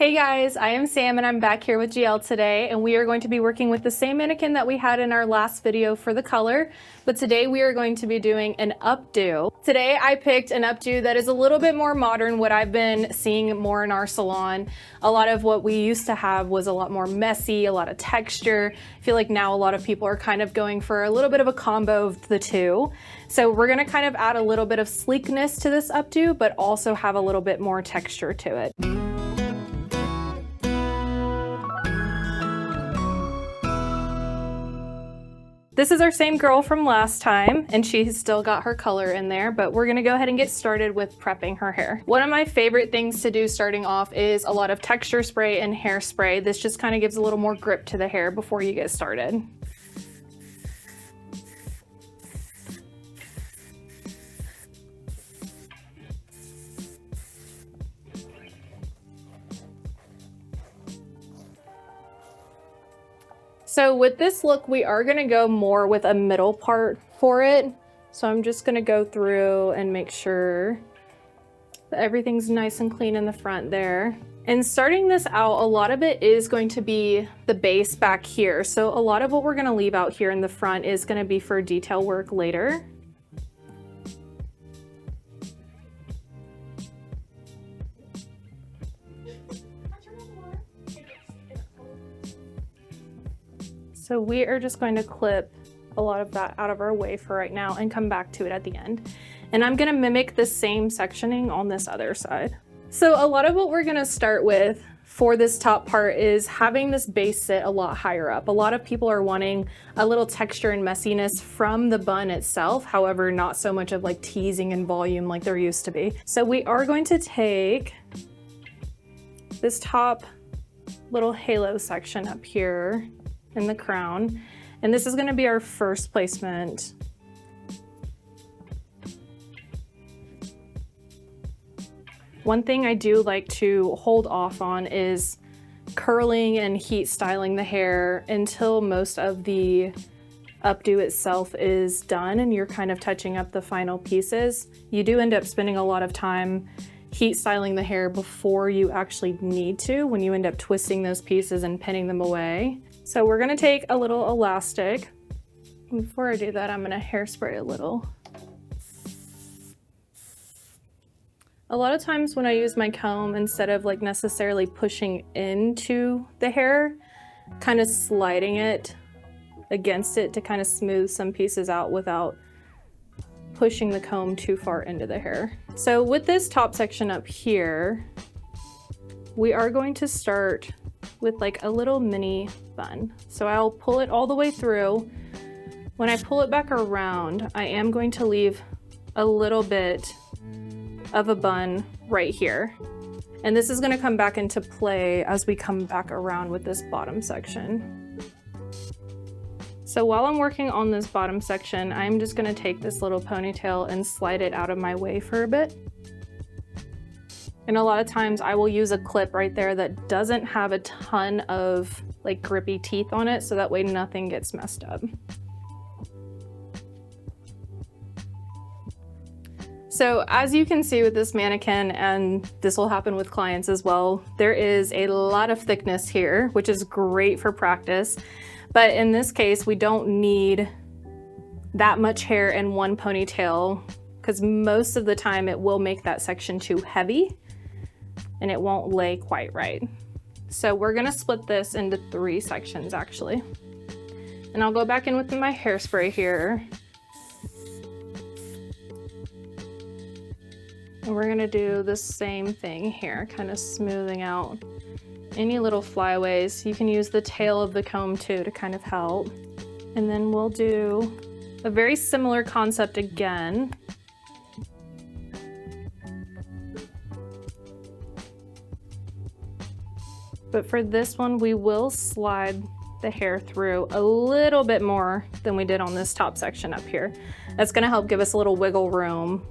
Hey guys, I am Sam and I'm back here with Giell today, and we are going to be working with the same mannequin that we had in our last video for the color, but today we are going to be doing an updo. Today I picked an updo that is a little bit more modern, what I've been seeing more in our salon. A lot of what we used to have was a lot more messy, a lot of texture. I feel like now a lot of people are kind of going for a little bit of a combo of the two. So we're gonna kind of add a little bit of sleekness to this updo, but also have a little bit more texture to it. This is our same girl from last time, and she's still got her color in there, but we're gonna go ahead and get started with prepping her hair. One of my favorite things to do starting off is a lot of texture spray and hairspray. This just kind of gives a little more grip to the hair before you get started. So with this look, we are gonna go more with a middle part for it. So I'm just gonna go through and make sure that everything's nice and clean in the front there. And starting this out, a lot of it is going to be the base back here. So a lot of what we're gonna leave out here in the front is gonna be for detail work later. So we are just going to clip a lot of that out of our way for right now and come back to it at the end. And I'm gonna mimic the same sectioning on this other side. So a lot of what we're gonna start with for this top part is having this base sit a lot higher up. A lot of people are wanting a little texture and messiness from the bun itself, however, not so much of like teasing and volume like there used to be. So we are going to take this top little halo section up here in the crown, and this is going to be our first placement. One thing I do like to hold off on is curling and heat styling the hair until most of the updo itself is done and you're kind of touching up the final pieces. You do end up spending a lot of time heat styling the hair before you actually need to, when you end up twisting those pieces and pinning them away. So we're gonna take a little elastic. Before I do that, I'm gonna hairspray a little. A lot of times when I use my comb, instead of like necessarily pushing into the hair, kind of sliding it against it to kind of smooth some pieces out without pushing the comb too far into the hair. So with this top section up here, we are going to start with like a little mini bun. So I'll pull it all the way through. When I pull it back around, I am going to leave a little bit of a bun right here. And this is going to come back into play as we come back around with this bottom section. So while I'm working on this bottom section, I'm just going to take this little ponytail and slide it out of my way for a bit. And a lot of times I will use a clip right there that doesn't have a ton of like grippy teeth on it, so that way nothing gets messed up. So as you can see with this mannequin, and this will happen with clients as well, there is a lot of thickness here, which is great for practice. But in this case, we don't need that much hair in one ponytail, because most of the time it will make that section too heavy and it won't lay quite right. So we're gonna split this into 3 sections actually. And I'll go back in with my hairspray here. And we're gonna do the same thing here, kind of smoothing out any little flyaways. You can use the tail of the comb too to kind of help. And then we'll do a very similar concept again. But for this one, we will slide the hair through a little bit more than we did on this top section up here. That's gonna help give us a little wiggle room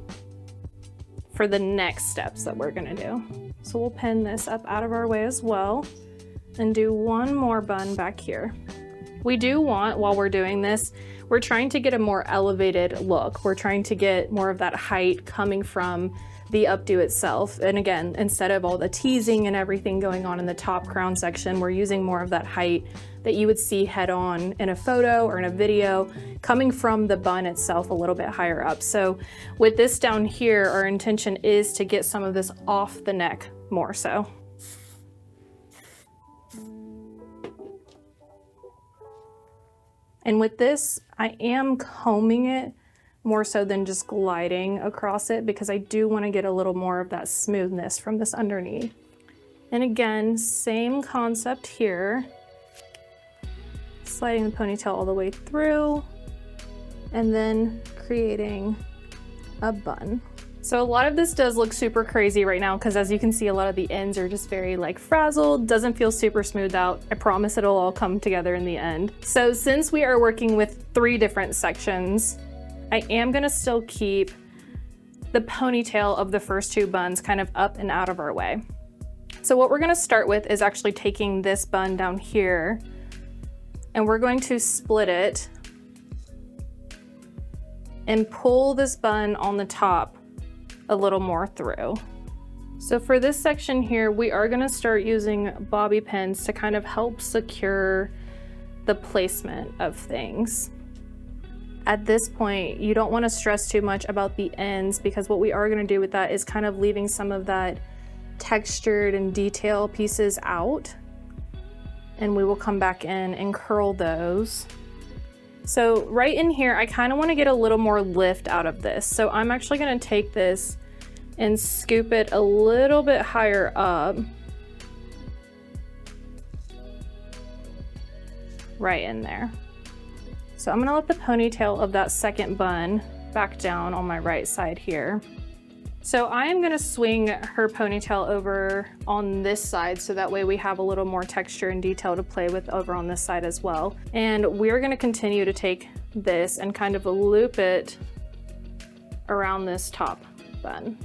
for the next steps that we're gonna do. So we'll pin this up out of our way as well and do one more bun back here. We do want, while we're doing this, we're trying to get a more elevated look. We're trying to get more of that height coming from the updo itself. And again, instead of all the teasing and everything going on in the top crown section, we're using more of that height that you would see head on in a photo or in a video, coming from the bun itself a little bit higher up. So with this down here, our intention is to get some of this off the neck more so. And with this, I am combing it more so than just gliding across it, because I do want to get a little more of that smoothness from this underneath. And again, same concept here. Sliding the ponytail all the way through and then creating a bun. So a lot of this does look super crazy right now, because as you can see, a lot of the ends are just very like frazzled, doesn't feel super smooth out. I promise it'll all come together in the end. So since we are working with 3 different sections, I am gonna still keep the ponytail of the first 2 buns kind of up and out of our way. So what we're gonna start with is actually taking this bun down here, and we're going to split it and pull this bun on the top a little more through. So for this section here, we are gonna start using bobby pins to kind of help secure the placement of things. At this point, you don't wanna stress too much about the ends, because what we are gonna do with that is kind of leaving some of that textured and detail pieces out. And we will come back in and curl those. So right in here, I kind of want to get a little more lift out of this. So I'm actually going to take this and scoop it a little bit higher up. Right in there. So I'm going to let the ponytail of that second bun back down on my right side here. So I am going to swing her ponytail over on this side, so that way we have a little more texture and detail to play with over on this side as well. And we're going to continue to take this and kind of loop it around this top bun.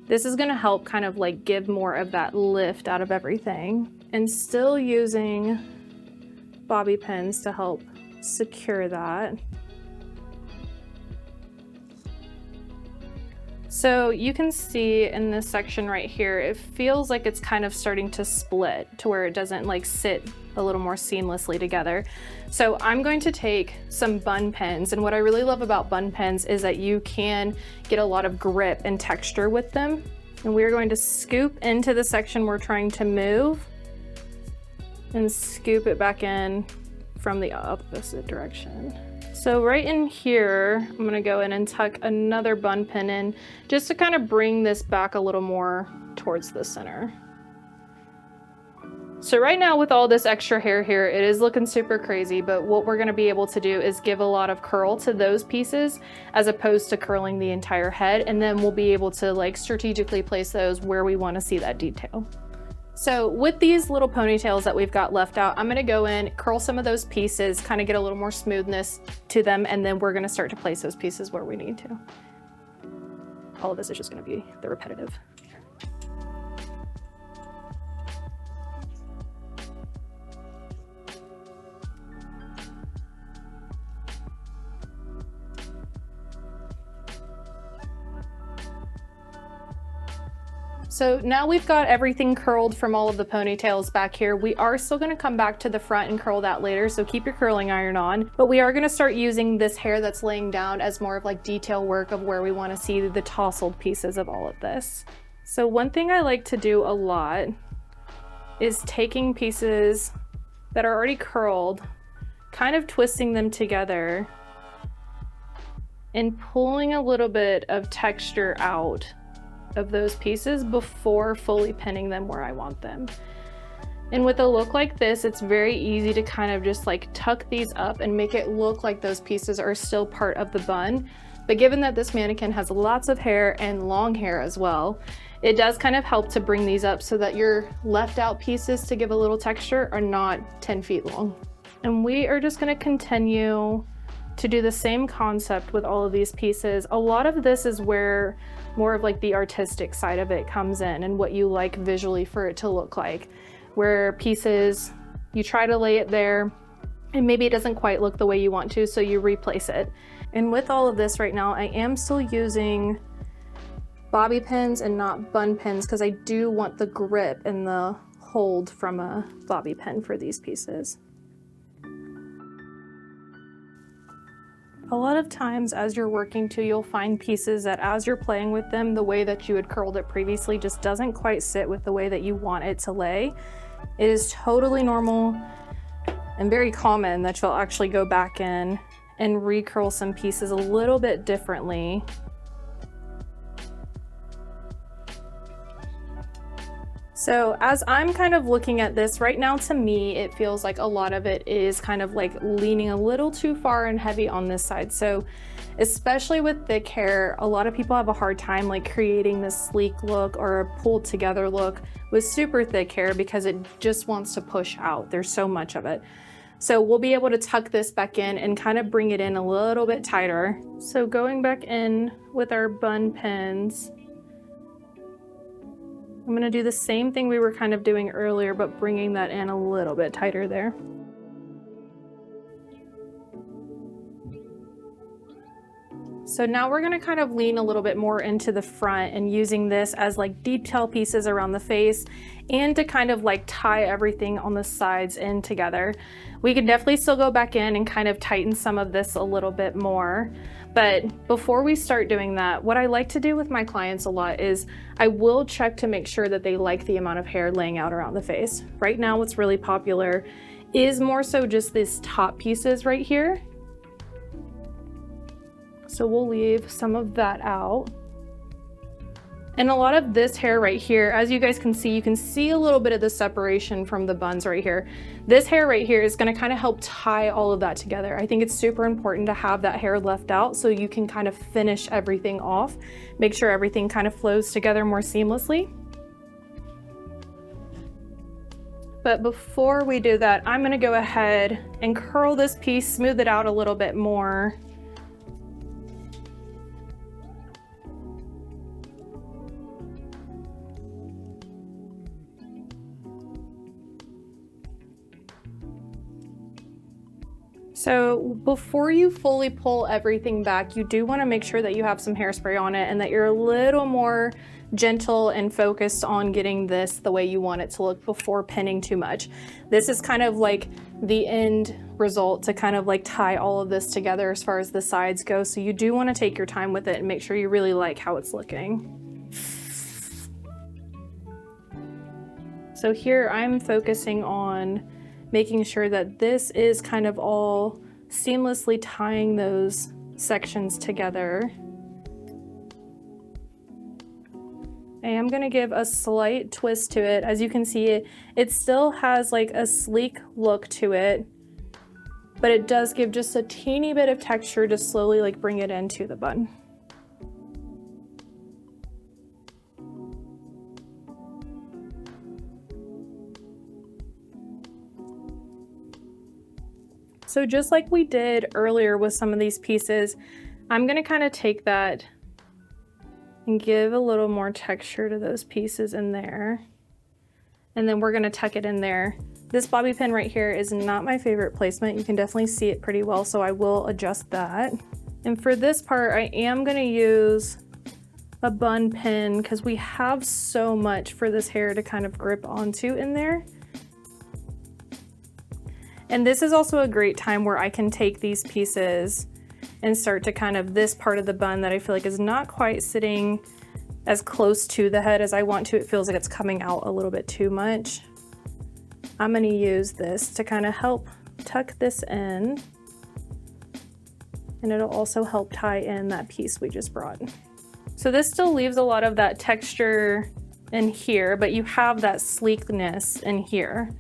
This is going to help kind of like give more of that lift out of everything, and still using bobby pins to help secure that. So you can see in this section right here, it feels like it's kind of starting to split to where it doesn't like sit a little more seamlessly together. So I'm going to take some bun pins, and what I really love about bun pins is that you can get a lot of grip and texture with them. And we're going to scoop into the section we're trying to move and scoop it back in from the opposite direction. So right in here, I'm gonna go in and tuck another bun pin in just to kind of bring this back a little more towards the center. So right now with all this extra hair here, it is looking super crazy, but what we're gonna be able to do is give a lot of curl to those pieces as opposed to curling the entire head, and then we'll be able to like strategically place those where we wanna see that detail. So with these little ponytails that we've got left out, I'm gonna go in, curl some of those pieces, kind of get a little more smoothness to them, and then we're gonna start to place those pieces where we need to. All of this is just gonna be the repetitive. So now we've got everything curled from all of the ponytails back here. We are still gonna come back to the front and curl that later, so keep your curling iron on. But we are gonna start using this hair that's laying down as more of like detail work of where we wanna see the tousled pieces of all of this. So one thing I like to do a lot is taking pieces that are already curled, kind of twisting them together and pulling a little bit of texture out of those pieces before fully pinning them where I want them. And with a look like this, it's very easy to kind of just like tuck these up and make it look like those pieces are still part of the bun. But given that this mannequin has lots of hair and long hair as well, it does kind of help to bring these up so that your left out pieces to give a little texture are not 10 feet long. And we are just gonna continue to do the same concept with all of these pieces. A lot of this is where more of like the artistic side of it comes in and what you like visually for it to look like, where pieces, you try to lay it there and maybe it doesn't quite look the way you want to, so you replace it. And with all of this right now, I am still using bobby pins and not bun pins because I do want the grip and the hold from a bobby pin for these pieces. A lot of times as you're working too, you'll find pieces that as you're playing with them, the way that you had curled it previously just doesn't quite sit with the way that you want it to lay. It is totally normal and very common that you'll actually go back in and recurl some pieces a little bit differently. So as I'm kind of looking at this right now, to me, it feels like a lot of it is kind of like leaning a little too far and heavy on this side. So especially with thick hair, a lot of people have a hard time like creating this sleek look or a pulled together look with super thick hair because it just wants to push out. There's so much of it. So we'll be able to tuck this back in and kind of bring it in a little bit tighter. So going back in with our bun pins, I'm gonna do the same thing we were kind of doing earlier, but bringing that in a little bit tighter there. So now we're gonna kind of lean a little bit more into the front and using this as like detail pieces around the face and to kind of like tie everything on the sides in together. We can definitely still go back in and kind of tighten some of this a little bit more. But before we start doing that, what I like to do with my clients a lot is I will check to make sure that they like the amount of hair laying out around the face. Right now, what's really popular is more so just these top pieces right here. So we'll leave some of that out. And a lot of this hair right here, as you guys can see, you can see a little bit of the separation from the buns right here. This hair right here is gonna kind of help tie all of that together. I think it's super important to have that hair left out so you can kind of finish everything off, make sure everything kind of flows together more seamlessly. But before we do that, I'm gonna go ahead and curl this piece, smooth it out a little bit more. So before you fully pull everything back, you do want to make sure that you have some hairspray on it and that you're a little more gentle and focused on getting this the way you want it to look before pinning too much. This is kind of like the end result to kind of like tie all of this together as far as the sides go. So you do want to take your time with it and make sure you really like how it's looking. So here I'm focusing on making sure that this is kind of all seamlessly tying those sections together. I am going to give a slight twist to it. As you can see, it still has like a sleek look to it, but it does give just a teeny bit of texture to slowly like bring it into the bun. So just like we did earlier with some of these pieces, I'm gonna kind of take that and give a little more texture to those pieces in there. And then we're gonna tuck it in there. This bobby pin right here is not my favorite placement. You can definitely see it pretty well, so I will adjust that. And for this part, I am gonna use a bun pin because we have so much for this hair to kind of grip onto in there. And this is also a great time where I can take these pieces and start to kind of this part of the bun that I feel like is not quite sitting as close to the head as I want to. It feels like it's coming out a little bit too much. I'm gonna use this to kind of help tuck this in. And it'll also help tie in that piece we just brought. So this still leaves a lot of that texture in here, but you have that sleekness in here.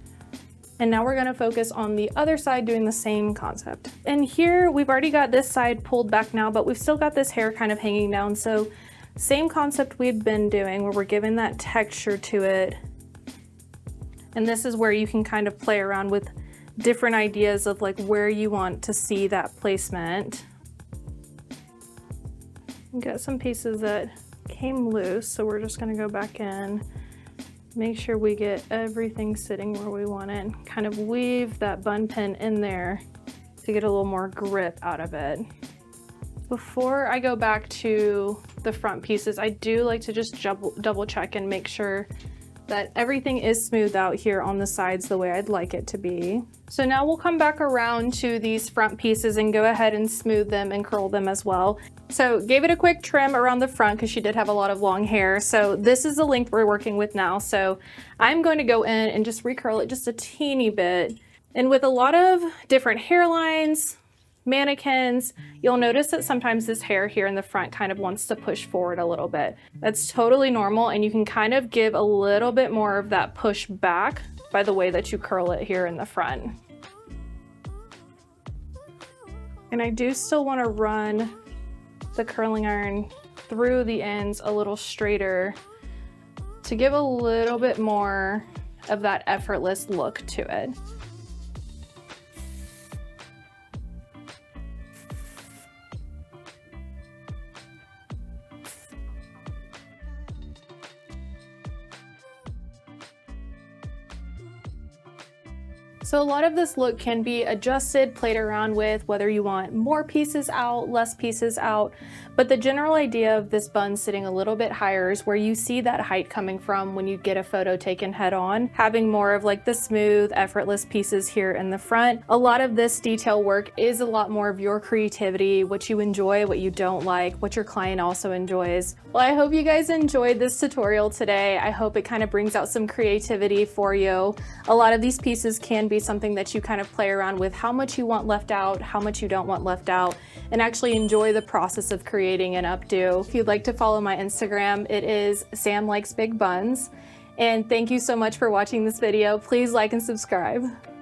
And now we're gonna focus on the other side doing the same concept. And here we've already got this side pulled back now, but we've still got this hair kind of hanging down. So same concept we've been doing where we're giving that texture to it. And this is where you can kind of play around with different ideas of like where you want to see that placement. Got some pieces that came loose, so we're just gonna go back in. Make sure we get everything sitting where we want it. Kind of weave that bun pin in there to get a little more grip out of it. Before I go back to the front pieces, I do like to just double check and make sure that everything is smoothed out here on the sides the way I'd like it to be. So now we'll come back around to these front pieces and go ahead and smooth them and curl them as well. So gave it a quick trim around the front because she did have a lot of long hair. So this is the length we're working with now. So I'm going to go in and just recurl it just a teeny bit. And with a lot of different hairlines, mannequins, you'll notice that sometimes this hair here in the front kind of wants to push forward a little bit. That's totally normal, and you can kind of give a little bit more of that push back by the way that you curl it here in the front. And I do still want to run the curling iron through the ends a little straighter to give a little bit more of that effortless look to it. So a lot of this look can be adjusted, played around with, whether you want more pieces out, less pieces out. But the general idea of this bun sitting a little bit higher is where you see that height coming from when you get a photo taken head on, having more of like the smooth, effortless pieces here in the front. A lot of this detail work is a lot more of your creativity, what you enjoy, what you don't like, what your client also enjoys. Well, I hope you guys enjoyed this tutorial today. I hope it kind of brings out some creativity for you. A lot of these pieces can be something that you kind of play around with, how much you want left out, how much you don't want left out, and actually enjoy the process of creating an updo. If you'd like to follow my Instagram, it is Sam Likes Big Buns. And thank you so much for watching this video. Please like and subscribe.